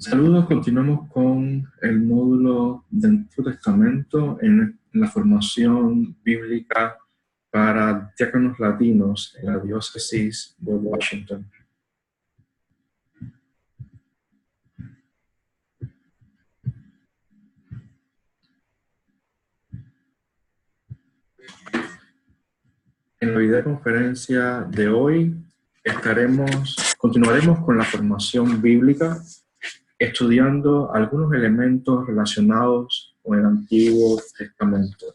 Saludos, continuamos con el módulo del Antiguo Testamento en la formación bíblica para diáconos latinos en la diócesis de Washington. En la videoconferencia de hoy continuaremos con la formación bíblica, estudiando algunos elementos relacionados con el Antiguo Testamento.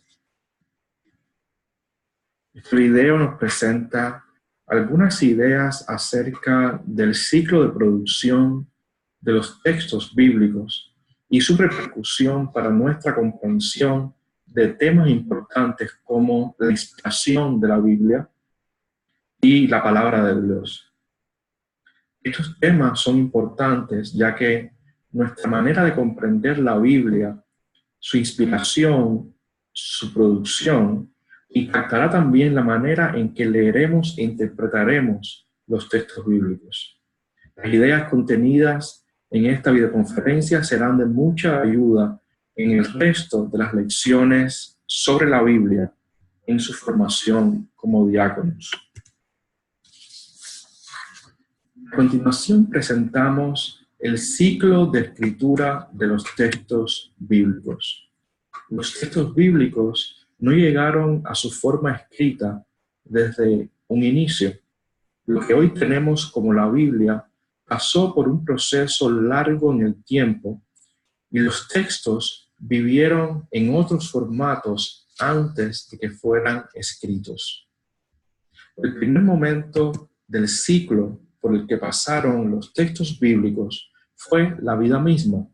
Este video nos presenta algunas ideas acerca del ciclo de producción de los textos bíblicos y su repercusión para nuestra comprensión de temas importantes como la inspiración de la Biblia y la palabra de Dios. Estos temas son importantes ya que nuestra manera de comprender la Biblia, su inspiración, su producción, impactará también la manera en que leeremos e interpretaremos los textos bíblicos. Las ideas contenidas en esta videoconferencia serán de mucha ayuda en el resto de las lecciones sobre la Biblia en su formación como diáconos. A continuación presentamos el ciclo de escritura de los textos bíblicos. Los textos bíblicos no llegaron a su forma escrita desde un inicio. Lo que hoy tenemos como la Biblia pasó por un proceso largo en el tiempo y los textos vivieron en otros formatos antes de que fueran escritos. El primer momento del ciclo por el que pasaron los textos bíblicos fue la vida misma.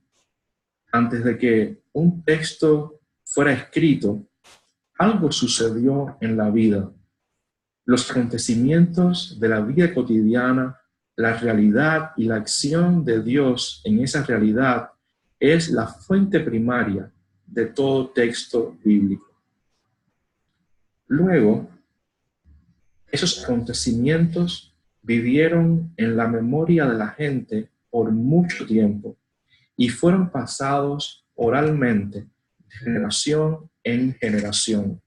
Antes de que un texto fuera escrito, algo sucedió en la vida. Los acontecimientos de la vida cotidiana, la realidad y la acción de Dios en esa realidad es la fuente primaria de todo texto bíblico. Luego, esos acontecimientos vivieron en la memoria de la gente por mucho tiempo y fueron pasados oralmente de generación en generación.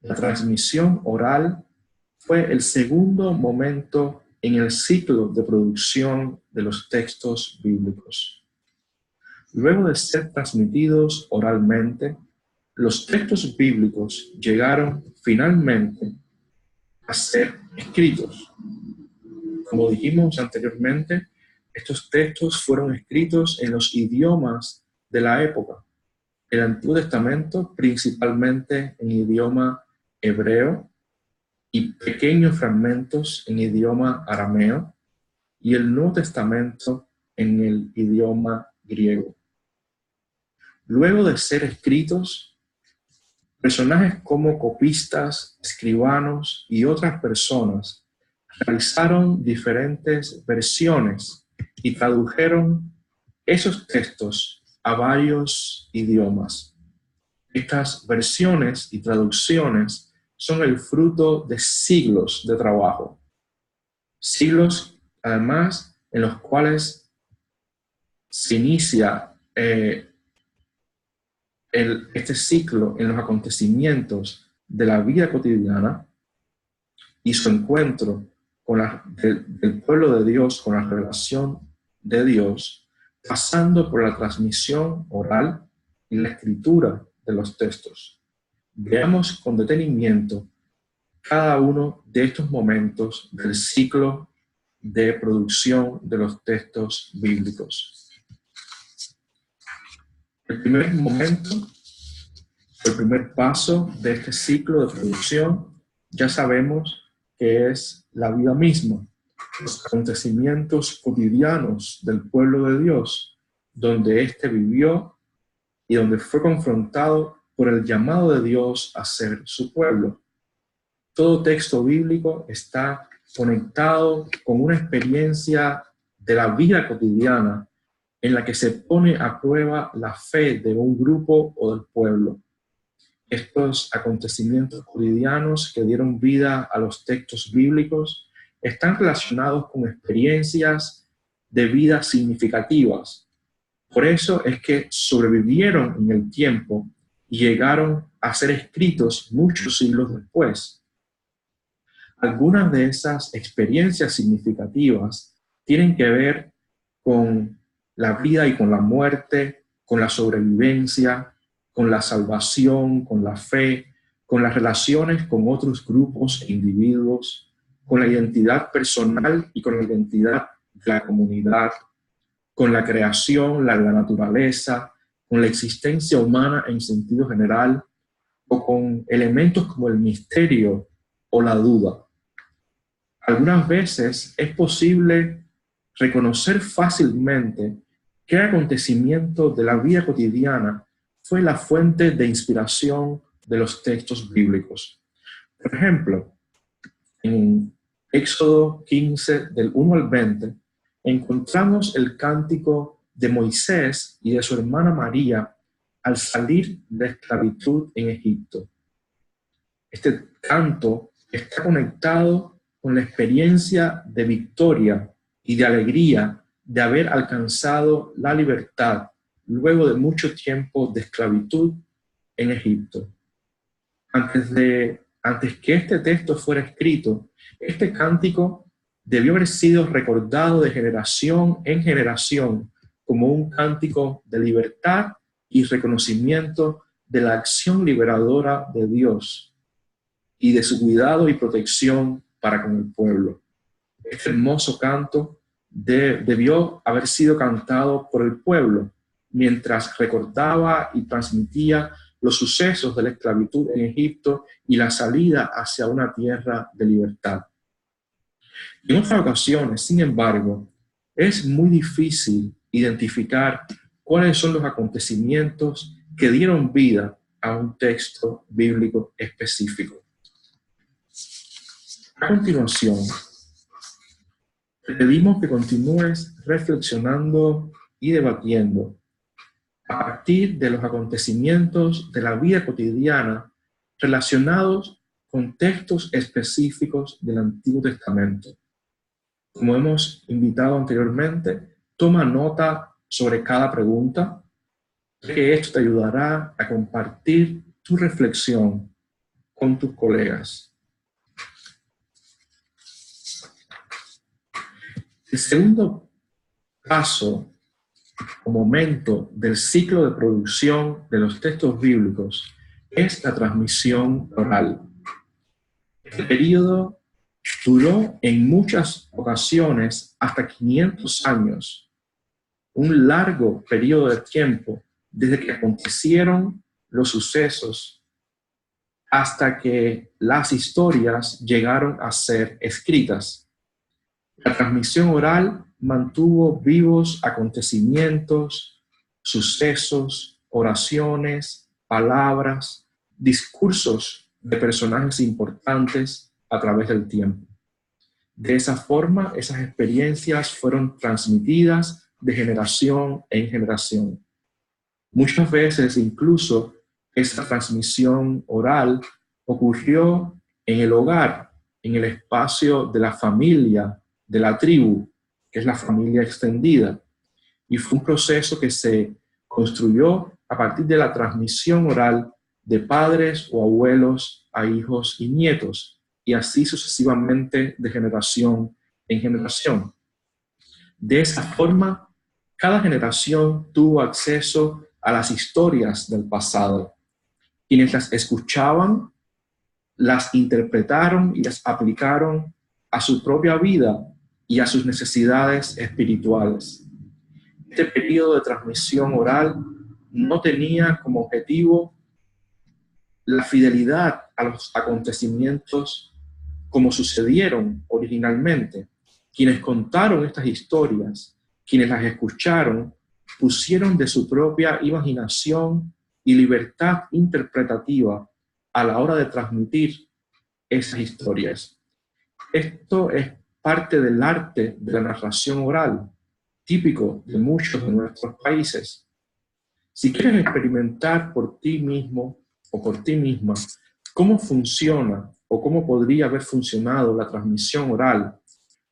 La transmisión oral fue el segundo momento en el ciclo de producción de los textos bíblicos. Luego de ser transmitidos oralmente, los textos bíblicos llegaron finalmente a ser escritos. Como dijimos anteriormente, estos textos fueron escritos en los idiomas de la época. El Antiguo Testamento principalmente en idioma hebreo y pequeños fragmentos en idioma arameo, y el Nuevo Testamento en el idioma griego. Luego de ser escritos, personajes como copistas, escribanos y otras personas realizaron diferentes versiones y tradujeron esos textos a varios idiomas. Estas versiones y traducciones son el fruto de siglos de trabajo. Siglos, además, en los cuales se inicia este ciclo en los acontecimientos de la vida cotidiana y su encuentro del pueblo de Dios con la revelación de Dios, pasando por la transmisión oral y la escritura de los textos. Veamos con detenimiento cada uno de estos momentos del ciclo de producción de los textos bíblicos. El primer momento, el primer paso de este ciclo de producción, ya sabemos que es la vida misma, los acontecimientos cotidianos del pueblo de Dios, donde éste vivió y donde fue confrontado por el llamado de Dios a ser su pueblo. Todo texto bíblico está conectado con una experiencia de la vida cotidiana en la que se pone a prueba la fe de un grupo o del pueblo. Estos acontecimientos cotidianos que dieron vida a los textos bíblicos están relacionados con experiencias de vida significativas. Por eso es que sobrevivieron en el tiempo y llegaron a ser escritos muchos siglos después. Algunas de esas experiencias significativas tienen que ver con la vida y con la muerte, con la sobrevivencia, con la salvación, con la fe, con las relaciones con otros grupos e individuos, con la identidad personal y con la identidad de la comunidad, con la creación, la naturaleza, con la existencia humana en sentido general, o con elementos como el misterio o la duda. Algunas veces es posible reconocer fácilmente qué acontecimiento de la vida cotidiana fue la fuente de inspiración de los textos bíblicos. Por ejemplo, en Éxodo 15, del 1 al 20, encontramos el cántico de Moisés y de su hermana María al salir de esclavitud en Egipto. Este canto está conectado con la experiencia de victoria y de alegría de haber alcanzado la libertad luego de mucho tiempo de esclavitud en Egipto. Antes que este texto fuera escrito, este cántico debió haber sido recordado de generación en generación como un cántico de libertad y reconocimiento de la acción liberadora de Dios y de su cuidado y protección para con el pueblo. Este hermoso canto debió haber sido cantado por el pueblo mientras recordaba y transmitía los sucesos de la esclavitud en Egipto y la salida hacia una tierra de libertad. En otras ocasiones, sin embargo, es muy difícil identificar cuáles son los acontecimientos que dieron vida a un texto bíblico específico. A continuación, te pedimos que continúes reflexionando y debatiendo a partir de los acontecimientos de la vida cotidiana relacionados con textos específicos del Antiguo Testamento. Como hemos invitado anteriormente, toma nota sobre cada pregunta, que esto te ayudará a compartir tu reflexión con tus colegas. El segundo paso o momento del ciclo de producción de los textos bíblicos es la transmisión oral. Este periodo duró en muchas ocasiones hasta 500 años, un largo periodo de tiempo desde que acontecieron los sucesos hasta que las historias llegaron a ser escritas. La transmisión oral mantuvo vivos acontecimientos, sucesos, oraciones, palabras, discursos de personajes importantes a través del tiempo. De esa forma, esas experiencias fueron transmitidas de generación en generación. Muchas veces incluso esa transmisión oral ocurrió en el hogar, en el espacio de la familia, de la tribu, que es la familia extendida. Y fue un proceso que se construyó a partir de la transmisión oral de padres o abuelos a hijos y nietos, y así sucesivamente de generación en generación. De esa forma, cada generación tuvo acceso a las historias del pasado. Quienes las escuchaban, las interpretaron y las aplicaron a su propia vida y a sus necesidades espirituales. Este periodo de transmisión oral no tenía como objetivo la fidelidad a los acontecimientos como sucedieron originalmente. Quienes contaron estas historias, quienes las escucharon, pusieron de su propia imaginación y libertad interpretativa a la hora de transmitir esas historias. Esto es parte del arte de la narración oral, típico de muchos de nuestros países. Si quieres experimentar por ti mismo o por ti misma cómo funciona o cómo podría haber funcionado la transmisión oral,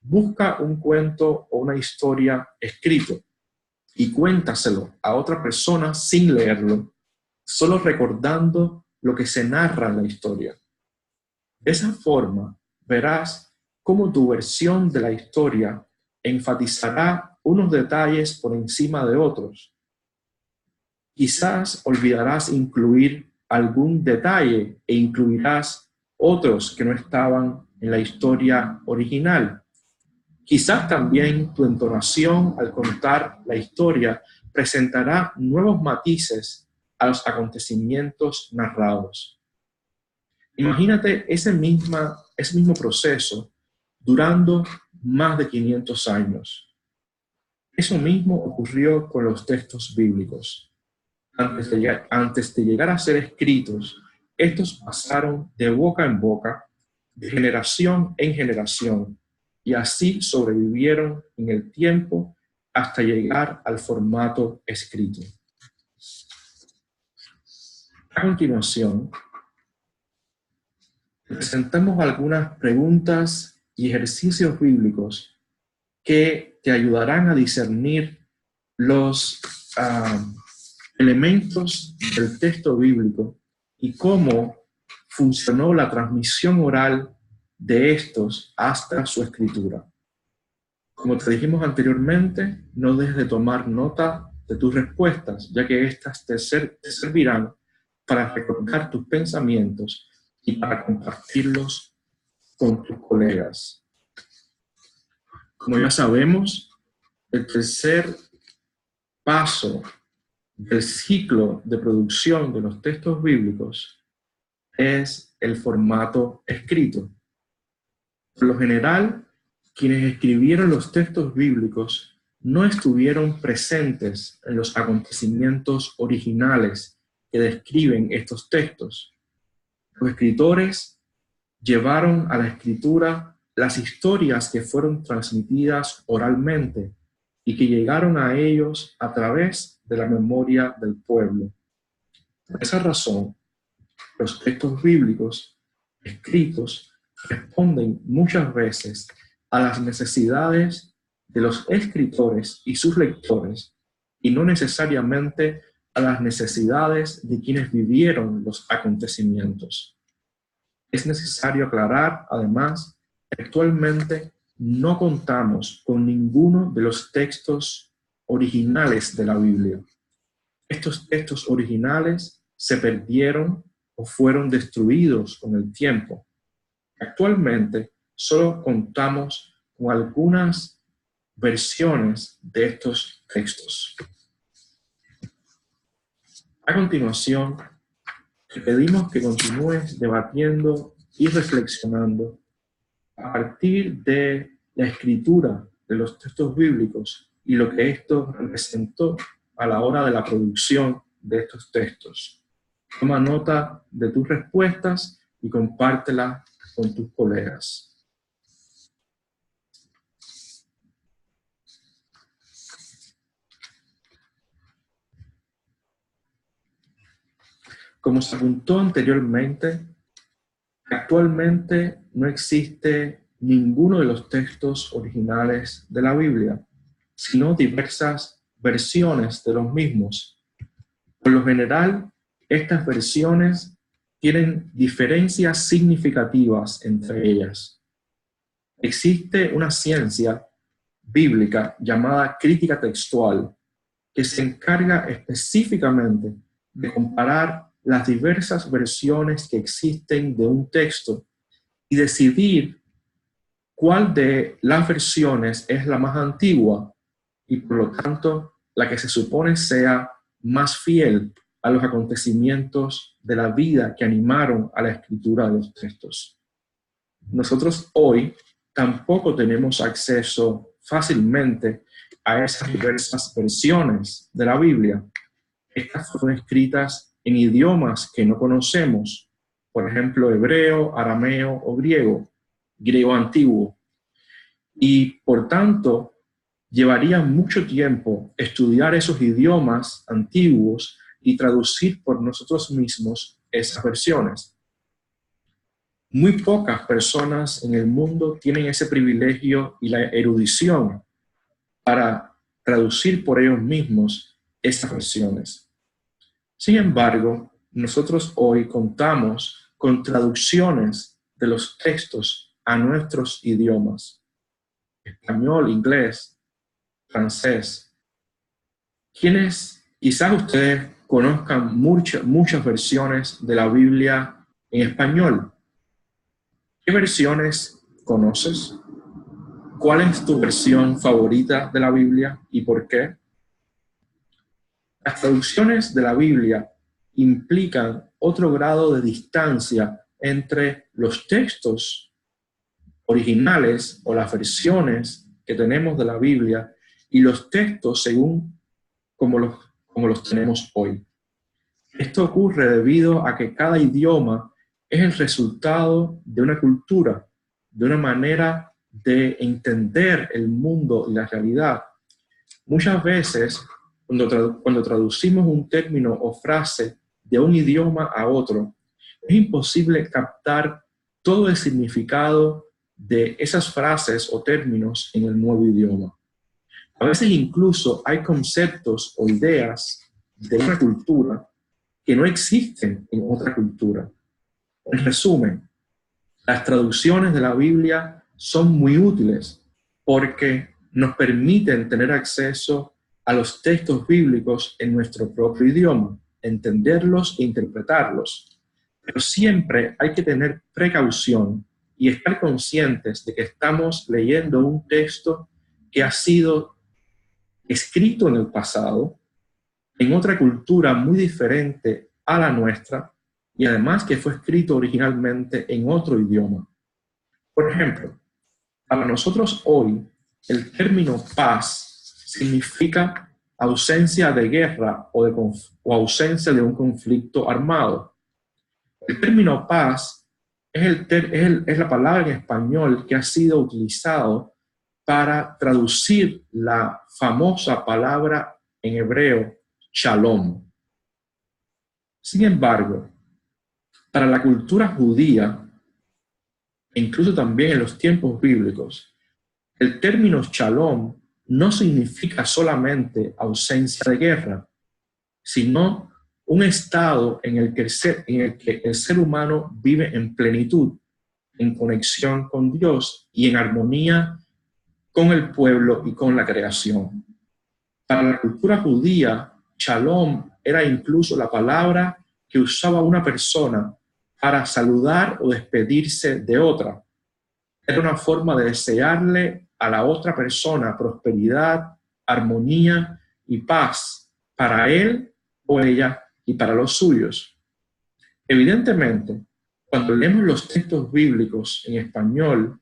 busca un cuento o una historia escrito y cuéntaselo a otra persona sin leerlo, solo recordando lo que se narra en la historia. De esa forma, verás cómo tu versión de la historia enfatizará unos detalles por encima de otros. Quizás olvidarás incluir algún detalle e incluirás otros que no estaban en la historia original. Quizás también tu entonación al contar la historia presentará nuevos matices a los acontecimientos narrados. Imagínate ese mismo proceso durando más de 500 años. Eso mismo ocurrió con los textos bíblicos. Antes de llegar a ser escritos, estos pasaron de boca en boca, de generación en generación, y así sobrevivieron en el tiempo hasta llegar al formato escrito. A continuación, presentamos algunas preguntas y ejercicios bíblicos que te ayudarán a discernir los elementos del texto bíblico y cómo funcionó la transmisión oral de estos hasta su escritura. Como te dijimos anteriormente, no dejes de tomar nota de tus respuestas, ya que éstas te servirán para recordar tus pensamientos y para compartirlos con tus colegas. Como ya sabemos, el tercer paso del ciclo de producción de los textos bíblicos es el formato escrito. Por lo general, quienes escribieron los textos bíblicos no estuvieron presentes en los acontecimientos originales que describen estos textos. Los escritores llevaron a la escritura las historias que fueron transmitidas oralmente y que llegaron a ellos a través de la memoria del pueblo. Por esa razón, los textos bíblicos escritos responden muchas veces a las necesidades de los escritores y sus lectores, y no necesariamente a las necesidades de quienes vivieron los acontecimientos. Es necesario aclarar, además, que actualmente no contamos con ninguno de los textos originales de la Biblia. Estos textos originales se perdieron o fueron destruidos con el tiempo. Actualmente solo contamos con algunas versiones de estos textos. A continuación, te pedimos que continúes debatiendo y reflexionando a partir de la escritura de los textos bíblicos y lo que esto representó a la hora de la producción de estos textos. Toma nota de tus respuestas y compártela con tus colegas. Como se apuntó anteriormente, actualmente no existe ninguno de los textos originales de la Biblia, sino diversas versiones de los mismos. Por lo general, estas versiones tienen diferencias significativas entre ellas. Existe una ciencia bíblica llamada crítica textual que se encarga específicamente de comparar las diversas versiones que existen de un texto y decidir cuál de las versiones es la más antigua y por lo tanto la que se supone sea más fiel a los acontecimientos de la vida que animaron a la escritura de los textos. Nosotros hoy tampoco tenemos acceso fácilmente a esas diversas versiones de la Biblia. Estas fueron escritas en idiomas que no conocemos, por ejemplo, hebreo, arameo o griego antiguo. Y por tanto, llevaría mucho tiempo estudiar esos idiomas antiguos y traducir por nosotros mismos esas versiones. Muy pocas personas en el mundo tienen ese privilegio y la erudición para traducir por ellos mismos esas versiones. Sin embargo, nosotros hoy contamos con traducciones de los textos a nuestros idiomas: español, inglés, francés. Quizás ustedes conozcan muchas versiones de la Biblia en español. ¿Qué versiones conoces? ¿Cuál es tu versión favorita de la Biblia y por qué? Las traducciones de la Biblia implican otro grado de distancia entre los textos originales o las versiones que tenemos de la Biblia y los textos según como los tenemos hoy. Esto ocurre debido a que cada idioma es el resultado de una cultura, de una manera de entender el mundo y la realidad. Muchas veces, cuando traducimos un término o frase de un idioma a otro, es imposible captar todo el significado de esas frases o términos en el nuevo idioma. A veces incluso hay conceptos o ideas de una cultura que no existen en otra cultura. En resumen, las traducciones de la Biblia son muy útiles porque nos permiten tener acceso a los textos bíblicos en nuestro propio idioma, entenderlos e interpretarlos. Pero siempre hay que tener precaución y estar conscientes de que estamos leyendo un texto que ha sido escrito en el pasado, en otra cultura muy diferente a la nuestra, y además que fue escrito originalmente en otro idioma. Por ejemplo, para nosotros hoy, el término paz significa ausencia de guerra o ausencia de un conflicto armado. El término paz es la palabra en español que ha sido utilizado para traducir la famosa palabra en hebreo, shalom. Sin embargo, para la cultura judía, e incluso también en los tiempos bíblicos, el término shalom no significa solamente ausencia de guerra, sino un estado en el que el ser humano vive en plenitud, en conexión con Dios y en armonía con el pueblo y con la creación. Para la cultura judía, shalom era incluso la palabra que usaba una persona para saludar o despedirse de otra. Era una forma de desearle a la otra persona prosperidad, armonía y paz para él o ella y para los suyos. Evidentemente, cuando leemos los textos bíblicos en español,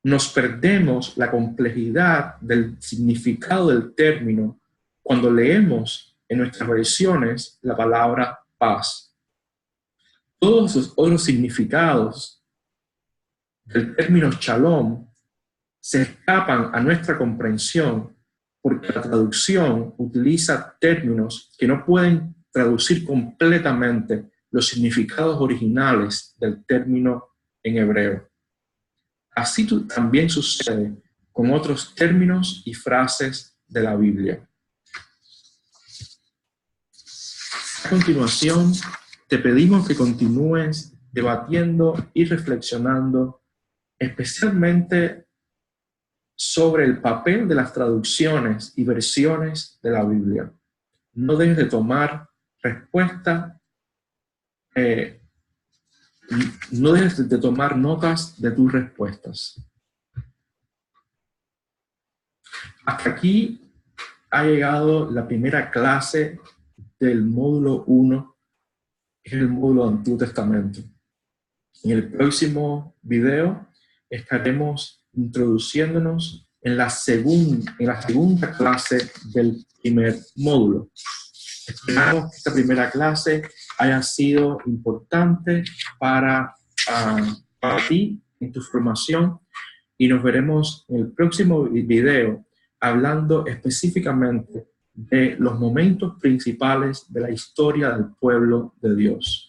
nos perdemos la complejidad del significado del término cuando leemos en nuestras versiones la palabra paz. Todos los otros significados del término shalom se escapan a nuestra comprensión porque la traducción utiliza términos que no pueden traducir completamente los significados originales del término en hebreo. Así también sucede con otros términos y frases de la Biblia. A continuación, te pedimos que continúes debatiendo y reflexionando especialmente sobre el papel de las traducciones y versiones de la Biblia. No dejes de tomar respuesta, no dejes de tomar notas de tus respuestas. Hasta aquí ha llegado la primera clase del módulo 1, que es el módulo del Antiguo Testamento. En el próximo video estaremos introduciéndonos en la segunda clase del primer módulo. Esperamos que esta primera clase haya sido importante para ti en tu formación y nos veremos en el próximo video hablando específicamente de los momentos principales de la historia del pueblo de Dios.